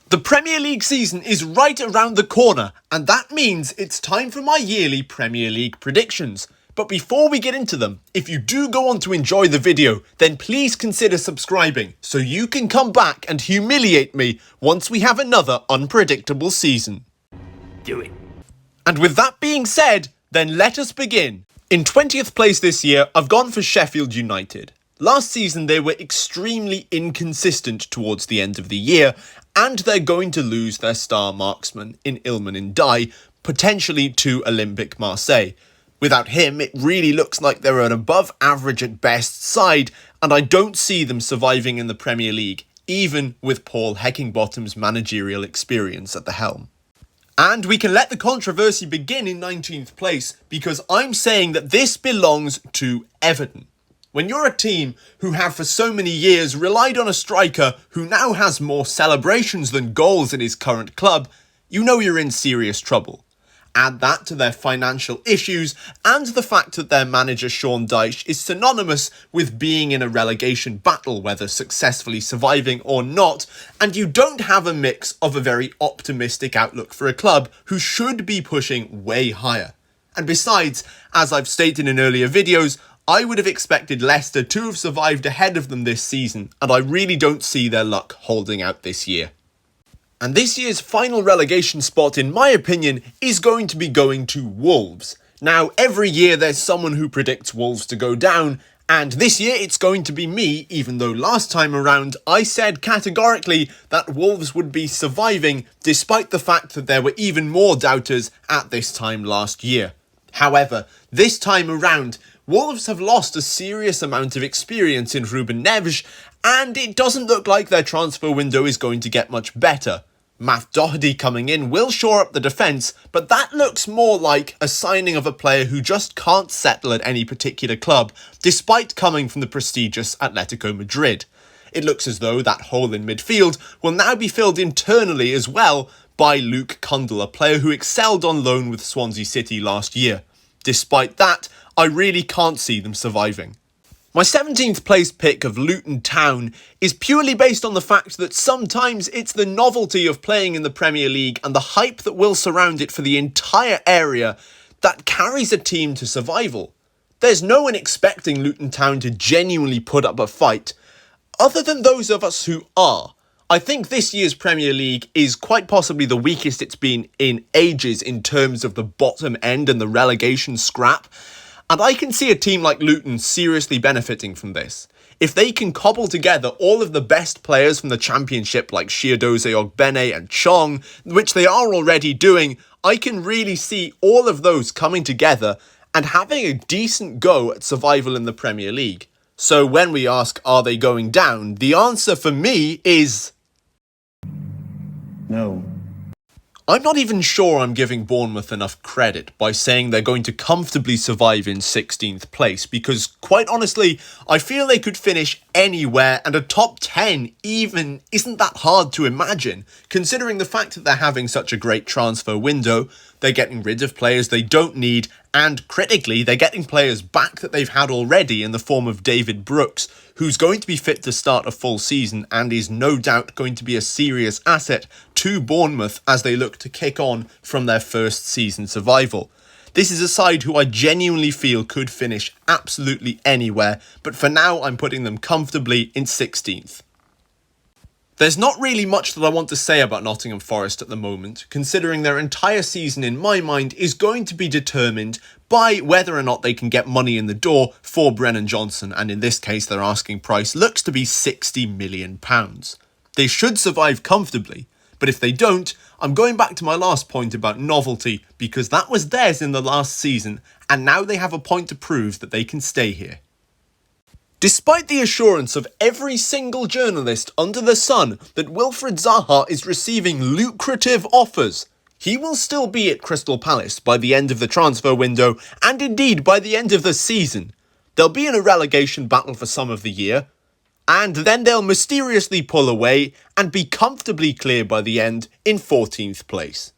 The Premier League season is right around the corner, and that means it's time for my yearly Premier League predictions. But before we get into them, if you do go on to enjoy the video, then please consider subscribing so you can come back and humiliate me once we have another unpredictable season. Do it. And with that being said, then let us begin. In 20th place this year, I've gone for Sheffield United. Last season, they were extremely inconsistent towards the end of the year, and they're going to lose their star marksman in Ilman Ndiaye, potentially to Olympique Marseille. Without him, it really looks like they're an above average at best side, and I don't see them surviving in the Premier League, even with Paul Heckingbottom's managerial experience at the helm. And we can let the controversy begin in 19th place, because I'm saying that this belongs to Everton. When you're a team who have for so many years relied on a striker who now has more celebrations than goals in his current club, you know you're in serious trouble. Add that to their financial issues and the fact that their manager Sean Dyche is synonymous with being in a relegation battle, whether successfully surviving or not, and you don't have a mix of a very optimistic outlook for a club who should be pushing way higher. And besides, as I've stated in earlier videos, I would have expected Leicester to have survived ahead of them this season, and I really don't see their luck holding out this year. And this year's final relegation spot, in my opinion, is going to be going to Wolves. Now, every year there's someone who predicts Wolves to go down, and this year it's going to be me, even though last time around I said categorically that Wolves would be surviving, despite the fact that there were even more doubters at this time last year. However, this time around, Wolves have lost a serious amount of experience in Ruben Neves, and it doesn't look like their transfer window is going to get much better. Matt Doherty coming in will shore up the defence, but that looks more like a signing of a player who just can't settle at any particular club, despite coming from the prestigious Atletico Madrid. It looks as though that hole in midfield will now be filled internally as well by Luke Cundle, a player who excelled on loan with Swansea City last year. Despite that, I really can't see them surviving. My 17th place pick of Luton Town is purely based on the fact that sometimes it's the novelty of playing in the Premier League and the hype that will surround it for the entire area that carries a team to survival. There's no one expecting Luton Town to genuinely put up a fight, other than those of us who are. I think this year's Premier League is quite possibly the weakest it's been in ages in terms of the bottom end and the relegation scrap. And I can see a team like Luton seriously benefiting from this. If they can cobble together all of the best players from the Championship like Chiedozie Ogbene and Chong, which they are already doing, I can really see all of those coming together and having a decent go at survival in the Premier League. So when we ask, are they going down? The answer for me is No. I'm not even sure I'm giving Bournemouth enough credit by saying they're going to comfortably survive in 16th place, because quite honestly, I feel they could finish anywhere, and a top 10 even isn't that hard to imagine, considering the fact that they're having such a great transfer window. They're getting rid of players they don't need, and critically, they're getting players back that they've had already in the form of David Brooks, who's going to be fit to start a full season and is no doubt going to be a serious asset to Bournemouth as they look to kick on from their first season survival. This is a side who I genuinely feel could finish absolutely anywhere, but for now I'm putting them comfortably in 16th. There's not really much that I want to say about Nottingham Forest at the moment, considering their entire season in my mind is going to be determined by whether or not they can get money in the door for Brennan Johnson, and in this case their asking price looks to be £60 million. They should survive comfortably, but if they don't, I'm going back to my last point about novelty, because that was theirs in the last season, and now they have a point to prove that they can stay here. Despite the assurance of every single journalist under the sun that Wilfried Zaha is receiving lucrative offers, he will still be at Crystal Palace by the end of the transfer window, and indeed by the end of the season. They'll be in a relegation battle for some of the year, and then they'll mysteriously pull away and be comfortably clear by the end in 14th place.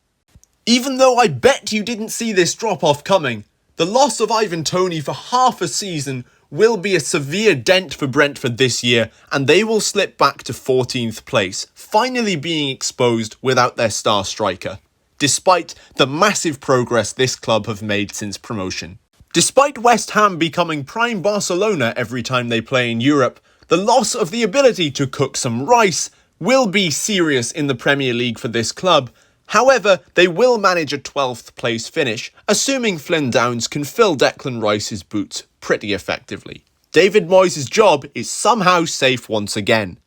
Even though I bet you didn't see this drop-off coming, the loss of Ivan Toney for half a season will be a severe dent for Brentford this year, and they will slip back to 14th place, finally being exposed without their star striker, despite the massive progress this club have made since promotion. Despite West Ham becoming prime Barcelona every time they play in Europe, the loss of the ability to cook some rice will be serious in the Premier League for this club. However, they will manage a 12th place finish, assuming Flynn Downs can fill Declan Rice's boots pretty effectively. David Moyes' job is somehow safe once again.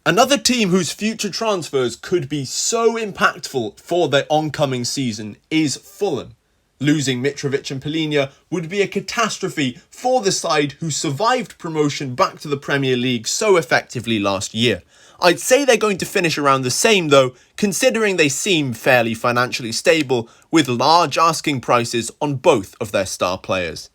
Another team whose future transfers could be so impactful for their oncoming season is Fulham. Losing Mitrovic and Palhinha would be a catastrophe for the side who survived promotion back to the Premier League so effectively last year. I'd say they're going to finish around the same though, considering they seem fairly financially stable with large asking prices on both of their star players.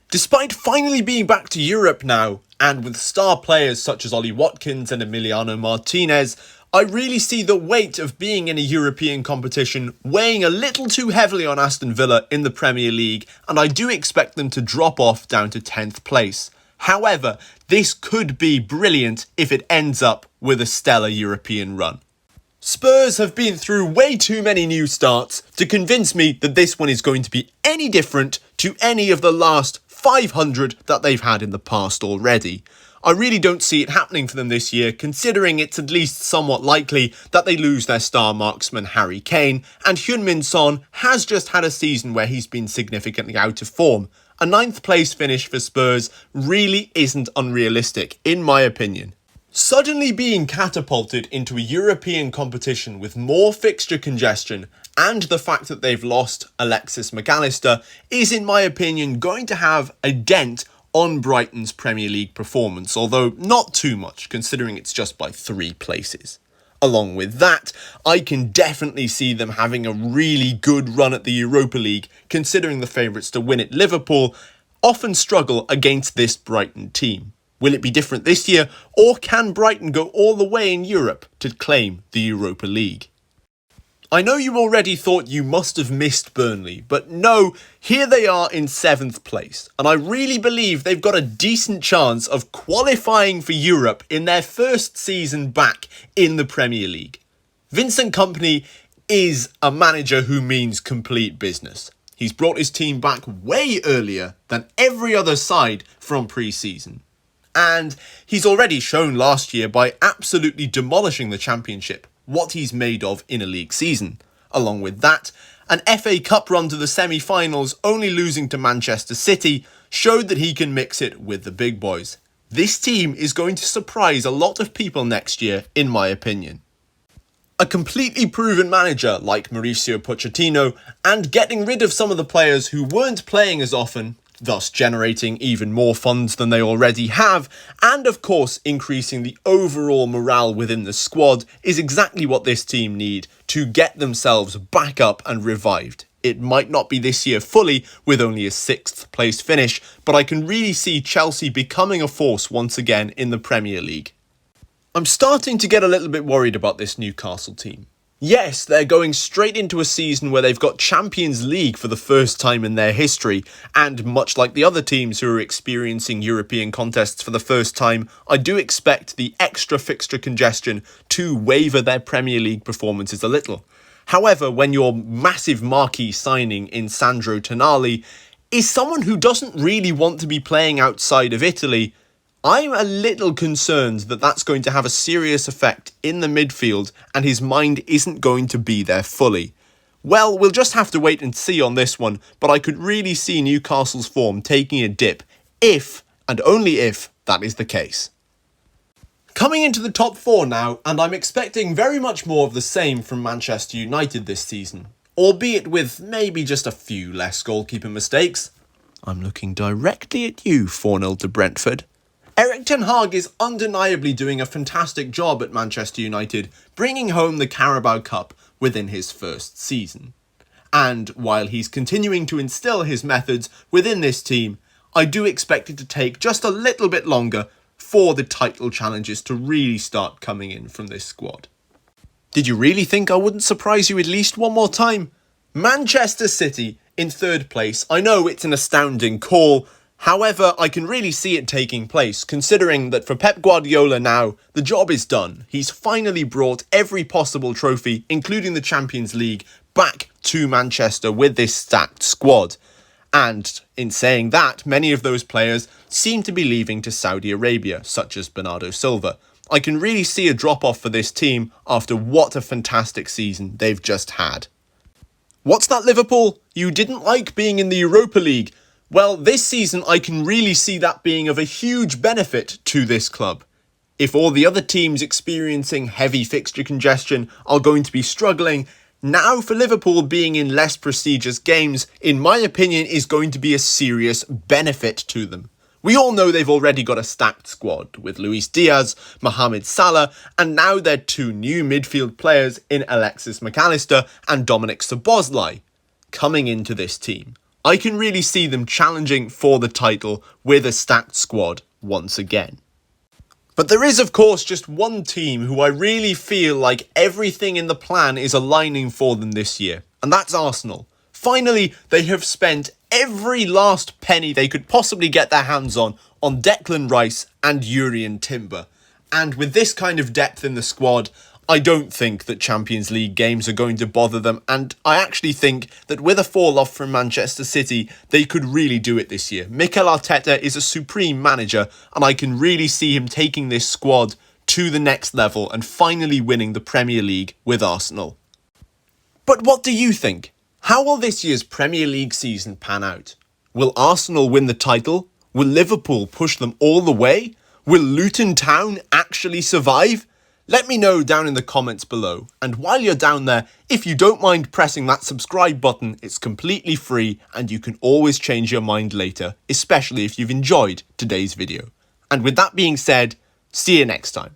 Despite finally being back to Europe now, and with star players such as Ollie Watkins and Emiliano Martinez, I really see the weight of being in a European competition weighing a little too heavily on Aston Villa in the Premier League, and I do expect them to drop off down to 10th place. However, this could be brilliant if it ends up with a stellar European run. Spurs have been through way too many new starts to convince me that this one is going to be any different to any of the last 500 that they've had in the past already. I really don't see it happening for them this year, considering it's at least somewhat likely that they lose their star marksman Harry Kane, and Heung-min Son has just had a season where he's been significantly out of form. A 9th place finish for Spurs really isn't unrealistic, in my opinion. Suddenly being catapulted into a European competition with more fixture congestion and the fact that they've lost Alexis McAllister is, in my opinion, going to have a dent on Brighton's Premier League performance, although not too much, considering it's just by 3 places. Along with that, I can definitely see them having a really good run at the Europa League, considering the favourites to win it, Liverpool, often struggle against this Brighton team. Will it be different this year, or can Brighton go all the way in Europe to claim the Europa League? I know you already thought you must have missed Burnley, but no, here they are in 7th place, and I really believe they've got a decent chance of qualifying for Europe in their first season back in the Premier League. Vincent Kompany is a manager who means complete business. He's brought his team back way earlier than every other side from pre-season. And he's already shown last year by absolutely demolishing the Championship what he's made of in a league season. Along with that, an FA Cup run to the semi-finals, only losing to Manchester City, showed that he can mix it with the big boys. This team is going to surprise a lot of people next year, in my opinion. A completely proven manager like Mauricio Pochettino, and getting rid of some of the players who weren't playing as often, thus generating even more funds than they already have, and of course increasing the overall morale within the squad, is exactly what this team need to get themselves back up and revived. It might not be this year fully, with only a 6th place finish, but I can really see Chelsea becoming a force once again in the Premier League. I'm starting to get a little bit worried about this Newcastle team. Yes, they're going straight into a season where they've got Champions League for the first time in their history, and much like the other teams who are experiencing European contests for the first time, I do expect the extra fixture congestion to waver their Premier League performances a little. However, when your massive marquee signing in Sandro Tonali is someone who doesn't really want to be playing outside of Italy, I'm a little concerned that that's going to have a serious effect in the midfield and his mind isn't going to be there fully. Well, we'll just have to wait and see on this one, but I could really see Newcastle's form taking a dip if, and only if, that is the case. Coming into the top 4 now, and I'm expecting very much more of the same from Manchester United this season, albeit with maybe just a few less goalkeeper mistakes. I'm looking directly at you, 4-0 to Brentford. Erik ten Hag is undeniably doing a fantastic job at Manchester United, bringing home the Carabao Cup within his first season. And while he's continuing to instill his methods within this team, I do expect it to take just a little bit longer for the title challenges to really start coming in from this squad. Did you really think I wouldn't surprise you at least one more time? Manchester City in 3rd place. I know it's an astounding call. However, I can really see it taking place, considering that for Pep Guardiola now, the job is done. He's finally brought every possible trophy, including the Champions League, back to Manchester with this stacked squad. And in saying that, many of those players seem to be leaving to Saudi Arabia, such as Bernardo Silva. I can really see a drop-off for this team after what a fantastic season they've just had. What's that, Liverpool? You didn't like being in the Europa League? Well, this season I can really see that being of a huge benefit to this club. If all the other teams experiencing heavy fixture congestion are going to be struggling, now for Liverpool being in less prestigious games, in my opinion, is going to be a serious benefit to them. We all know they've already got a stacked squad with Luis Diaz, Mohamed Salah, and now their two new midfield players in Alexis McAllister and Dominic Szoboszlai coming into this team. I can really see them challenging for the title with a stacked squad once again. But there is, of course, just one team who I really feel like everything in the plan is aligning for them this year, and that's Arsenal. Finally, they have spent every last penny they could possibly get their hands on Declan Rice and Jurrien Timber. And with this kind of depth in the squad, I don't think that Champions League games are going to bother them, and I actually think that with a fall-off from Manchester City, they could really do it this year. Mikel Arteta is a supreme manager, and I can really see him taking this squad to the next level and finally winning the Premier League with Arsenal. But what do you think? How will this year's Premier League season pan out? Will Arsenal win the title? Will Liverpool push them all the way? Will Luton Town actually survive? Let me know down in the comments below, and while you're down there, if you don't mind pressing that subscribe button, it's completely free and you can always change your mind later, especially if you've enjoyed today's video. And with that being said, see you next time.